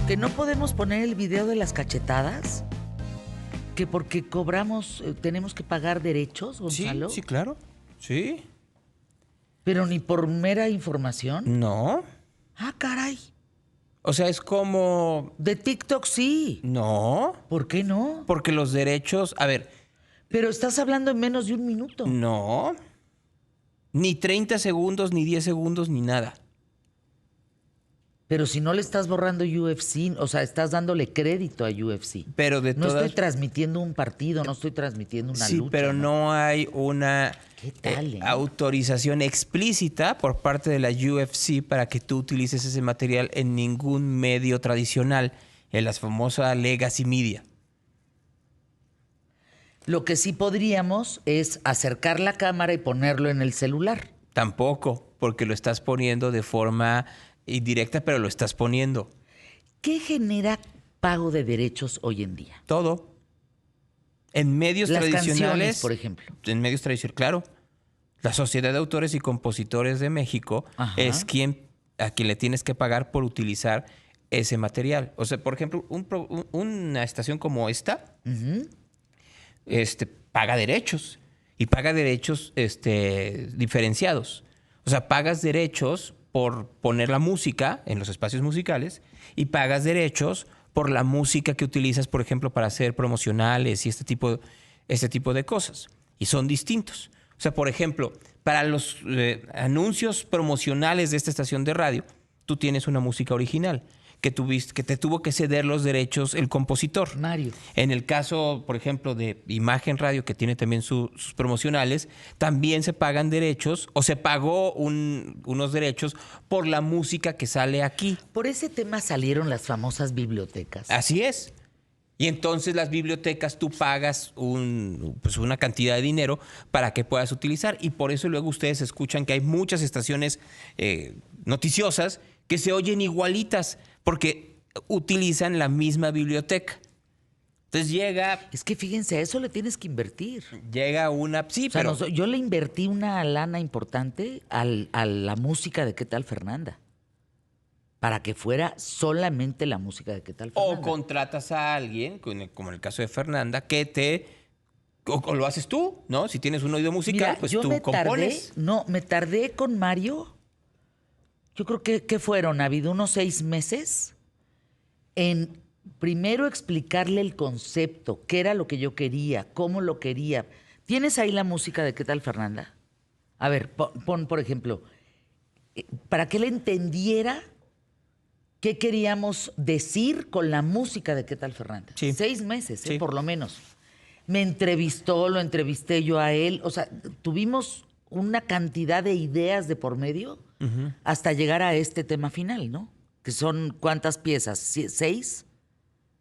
Que no podemos poner el video de las cachetadas. Que porque cobramos, tenemos que pagar derechos, Gonzalo. Sí, claro. Sí. Pero ni por mera información. No. Ah, caray. O sea, es como... De TikTok sí. No. ¿Por qué no? Porque los derechos... A ver. Pero estás hablando en menos de un minuto. No. Ni 30 segundos, ni 10 segundos, ni nada. Pero si no le estás borrando UFC, o sea, estás dándole crédito a UFC. Pero de No todas... estoy transmitiendo un partido, no estoy transmitiendo una lucha. Sí, pero no hay una ¿Qué tal, autorización explícita por parte de la UFC para que tú utilices ese material en ningún medio tradicional, en las famosas legacy media. Lo que sí podríamos es acercar la cámara y ponerlo en el celular. Tampoco, porque lo estás poniendo de forma indirecta, pero lo estás poniendo. ¿Qué genera pago de derechos hoy en día? Todo. En medios Las tradicionales, canciones, por ejemplo. En medios tradicionales, claro. La Sociedad de Autores y Compositores de México es a quien le tienes que pagar por utilizar ese material. O sea, por ejemplo, una estación como esta paga derechos. Y paga derechos diferenciados. O sea, pagas derechos por poner la música en los espacios musicales y pagas derechos por la música que utilizas, por ejemplo, para hacer promocionales y este tipo de cosas. Y son distintos. O sea, por ejemplo, para los anuncios promocionales de esta estación de radio, tú tienes una música original que te tuvo que ceder los derechos el compositor. Mario. En el caso, por ejemplo, de Imagen Radio, que tiene también sus promocionales, también se pagan derechos o se pagó unos derechos por la música que sale aquí. Por ese tema salieron las famosas bibliotecas. Así es. Y entonces las bibliotecas tú pagas una cantidad de dinero para que puedas utilizar. Y por eso luego ustedes escuchan que hay muchas estaciones noticiosas que se oyen igualitas porque utilizan la misma biblioteca. Entonces llega... Es que fíjense, a eso le tienes que invertir. Llega una... Sí, O sea, pero... yo le invertí una lana importante a la música de ¿Qué tal Fernanda? Para que fuera solamente la música de ¿Qué tal Fernanda? O contratas a alguien, como en el caso de Fernanda, que o lo haces tú, ¿no? Si tienes un oído musical, Mira, pues yo tú compones. me tardé con Mario, yo creo que fueron, ha habido unos 6 meses, en primero explicarle el concepto, qué era lo que yo quería, cómo lo quería. ¿Tienes ahí la música de ¿Qué tal Fernanda? A ver, pon por ejemplo, para que él entendiera qué queríamos decir con la música de ¿Qué tal Fernanda? Sí. 6 meses, Sí. por lo menos. Me entrevistó, lo entrevisté yo a él. O sea, tuvimos una cantidad de ideas de por medio hasta llegar a este tema final, ¿no? Que son, ¿cuántas piezas? ¿6?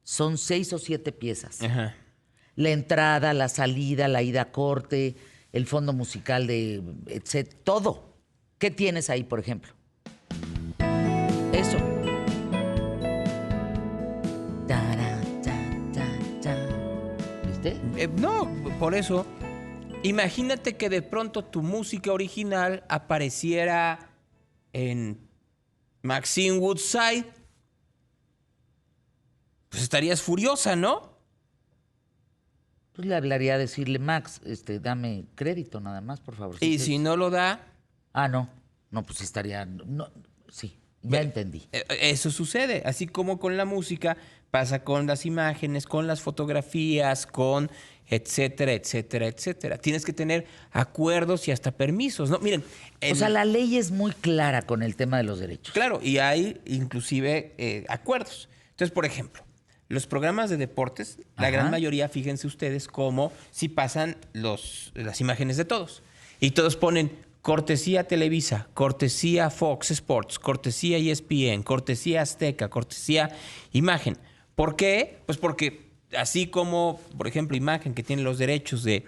Son 6 o 7 piezas. Ajá. La entrada, la salida, la ida a corte, el fondo musical de etcétera, todo. ¿Qué tienes ahí, por ejemplo? Eso. ¿Viste? No, por eso. Imagínate que de pronto tu música original apareciera en Maxine Woodside. Pues estarías furiosa, ¿no? Pues le hablaría a decirle, Max, dame crédito nada más, por favor. Y si no lo da... Ah, no. No, pues estaría... No, sí, ya entendí. Eso sucede. Así como con la música, pasa con las imágenes, con las fotografías, con etcétera, etcétera, etcétera. Tienes que tener acuerdos y hasta permisos, ¿no? Miren... O sea, la ley es muy clara con el tema de los derechos. Claro, y hay inclusive acuerdos. Entonces, por ejemplo, los programas de deportes, la gran mayoría, fíjense ustedes, cómo si pasan las imágenes de todos. Y todos ponen cortesía Televisa, cortesía Fox Sports, cortesía ESPN, cortesía Azteca, cortesía Imagen. ¿Por qué? Pues porque así como, por ejemplo, Imagen, que tiene los derechos de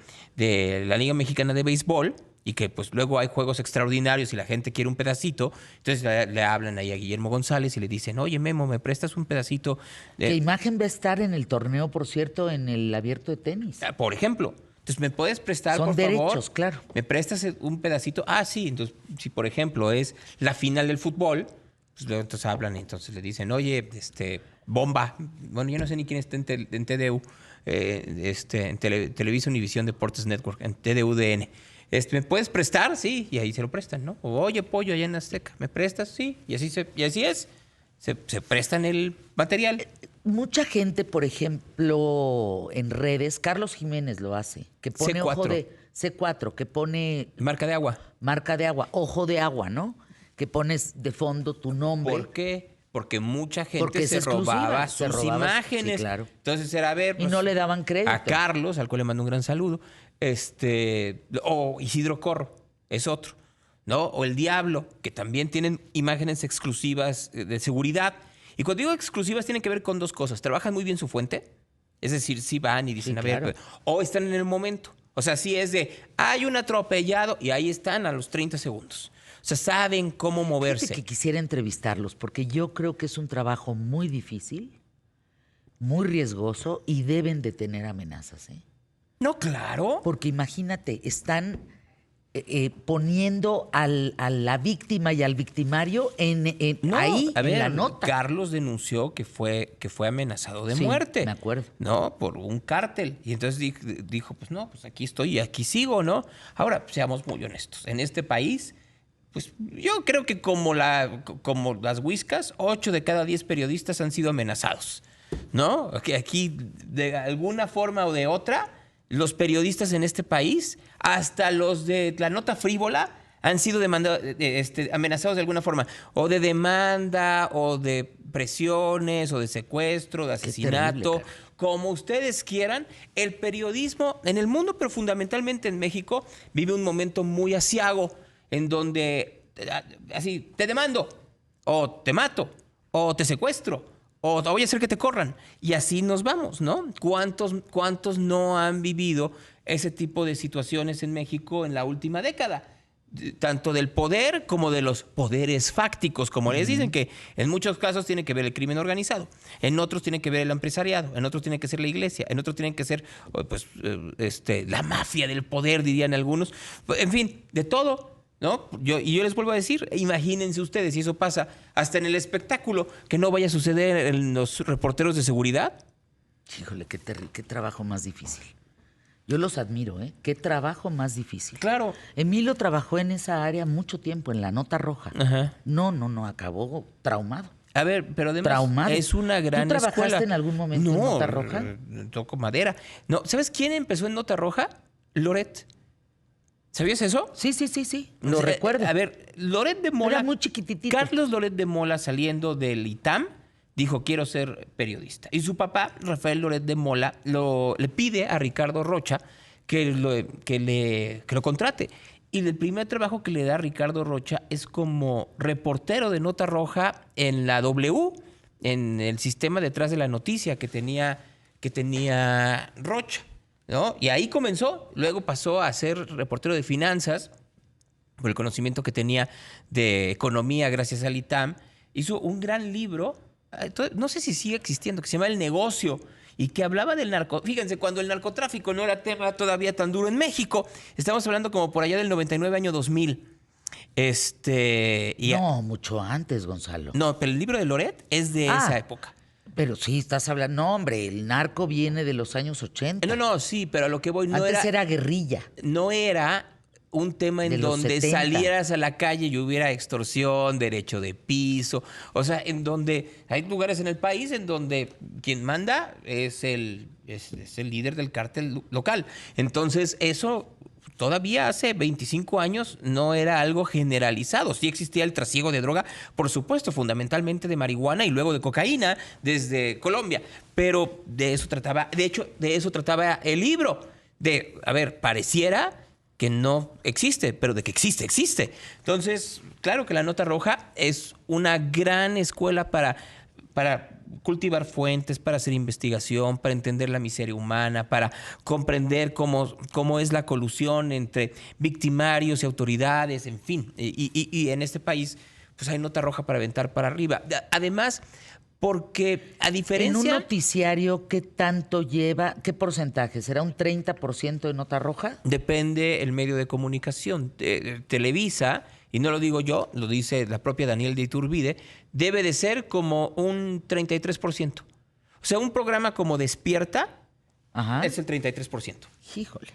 la Liga Mexicana de Béisbol, y que pues luego hay juegos extraordinarios y la gente quiere un pedacito, entonces le hablan ahí a Guillermo González y le dicen, oye, Memo, ¿me prestas un pedacito? ¿Qué imagen va a estar en el torneo, por cierto, en el abierto de tenis? Por ejemplo. Entonces, ¿me puedes prestar, Son por derechos, favor? claro. ¿Me prestas un pedacito? Ah, sí. Entonces, si por ejemplo es la final del fútbol, pues luego entonces hablan y entonces le dicen, oye, bomba. Bueno, yo no sé ni quién está en TDU, en Televisa Univisión Deportes Network, en TDUDN. ¿Me puedes prestar? Sí, y ahí se lo prestan, ¿no? O, oye, Pollo, allá en Azteca, ¿me prestas? Sí, y así es. Se prestan el material. Mucha gente, por ejemplo, en redes, Carlos Jiménez lo hace, que pone C4. ojo de C4, que pone Marca de agua. ojo de agua, ¿no? Que pones de fondo tu nombre. ¿Por qué? Porque mucha gente Porque es se robaba exclusiva, sus imágenes. sí, claro. Entonces era, a ver, Y no le daban crédito. a Carlos, al cual le mando un gran saludo, o Isidro Corro, es otro, ¿no? O El Diablo, que también tienen imágenes exclusivas de seguridad. Y cuando digo exclusivas, tienen que ver con dos cosas. Trabajan muy bien su fuente, es decir, sí van y dicen, Sí, a ver, claro. o están en el momento. O sea, sí es de, hay un atropellado y ahí están a los 30 segundos. O sea, saben cómo moverse. Fíjate que quisiera entrevistarlos, porque yo creo que es un trabajo muy difícil, muy riesgoso y deben de tener amenazas, ¿eh? No, claro. Porque imagínate, están poniendo a la víctima y al victimario ahí, a ver, en la nota. Carlos denunció que fue amenazado de Sí, muerte. me acuerdo. ¿No? Por un cártel. Y entonces dijo, pues no, pues aquí estoy y aquí sigo, ¿no? Ahora, seamos muy honestos. En este país, pues yo creo que como las Whiskas, 8 de cada 10 periodistas han sido amenazados, ¿no? Aquí, de alguna forma o de otra, los periodistas en este país, hasta los de la nota frívola, han sido amenazados de alguna forma, o de demanda, o de presiones, o de secuestro, de asesinato, terrible, cara. como ustedes quieran. El periodismo en el mundo, pero fundamentalmente en México, vive un momento muy aciago, en donde así, te demando, o te mato, o te secuestro, o voy a hacer que te corran. Y así nos vamos, ¿no? ¿Cuántos no han vivido ese tipo de situaciones en México en la última década? Tanto del poder como de los poderes fácticos, como les dicen, que en muchos casos tiene que ver el crimen organizado, en otros tiene que ver el empresariado, en otros tiene que ser la iglesia, en otros tiene que ser pues, la mafia del poder, dirían algunos. En fin, de todo. ¿No? Yo les vuelvo a decir, imagínense ustedes si eso pasa hasta en el espectáculo, que no vaya a suceder en los reporteros de seguridad. Híjole, qué trabajo más difícil. Yo los admiro, ¿eh? Qué trabajo más difícil. Claro. Emilio trabajó en esa área mucho tiempo, en la nota roja. Ajá. No, acabó traumado. A ver, pero además Traumado. es una gran ¿Tú trabajaste escuela. en algún momento en Nota Roja? Toco madera. No, ¿sabes quién empezó en Nota Roja? Loret. ¿Sabías eso? Sí. Lo recuerdo. A ver, Loret de Mola. Era muy chiquititito. Carlos Loret de Mola, saliendo del ITAM, dijo, quiero ser periodista. Y su papá, Rafael Loret de Mola, le pide a Ricardo Rocha que lo contrate. Y el primer trabajo que le da Ricardo Rocha es como reportero de Nota Roja en la W, en el sistema detrás de la noticia que tenía Rocha, ¿no? Y ahí comenzó. Luego pasó a ser reportero de finanzas por el conocimiento que tenía de economía gracias al ITAM. Hizo un gran libro, no sé si sigue existiendo, que se llama El Negocio, y que hablaba del Fíjense, cuando el narcotráfico no era tema todavía tan duro en México. Estamos hablando como por allá del 99, año 2000. No, mucho antes, Gonzalo. No, pero el libro de Loret es de esa época. Pero sí, estás hablando... No, hombre, el narco viene de los años 80. No, sí, pero a lo que voy Antes era guerrilla. No era un tema en donde salieras a la calle y hubiera extorsión, derecho de piso. O sea, en donde hay lugares en el país en donde quien manda es el líder del cártel local. Entonces, eso todavía hace 25 años no era algo generalizado. Sí existía el trasiego de droga, por supuesto, fundamentalmente de marihuana y luego de cocaína desde Colombia. Pero de eso trataba, de hecho, de eso trataba el libro. Pareciera que no existe, pero de que existe, existe. Entonces, claro que la Nota Roja es una gran escuela para cultivar fuentes, para hacer investigación, para entender la miseria humana, para comprender cómo es la colusión entre victimarios y autoridades, en fin. Y en este país, pues hay Nota Roja para aventar para arriba. Además, porque a diferencia... En un noticiario, ¿qué tanto lleva? ¿Qué porcentaje? ¿Será un 30% de Nota Roja? Depende el medio de comunicación. Televisa y no lo digo yo, lo dice la propia Daniel de Iturbide, debe de ser como un 33%. O sea, un programa como Despierta es el 33%. Híjole.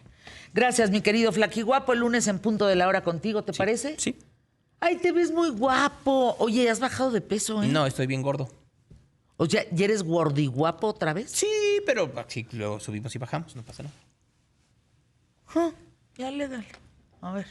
Gracias, mi querido Flaquiguapo. El lunes en punto de la hora contigo, ¿te parece? Sí. Ay, te ves muy guapo. Oye, has bajado de peso, ¿eh? No, estoy bien gordo. O sea, ¿ya eres gordiguapo otra vez? Sí, pero así luego subimos y bajamos, no pasa nada. Ya le dale. A ver.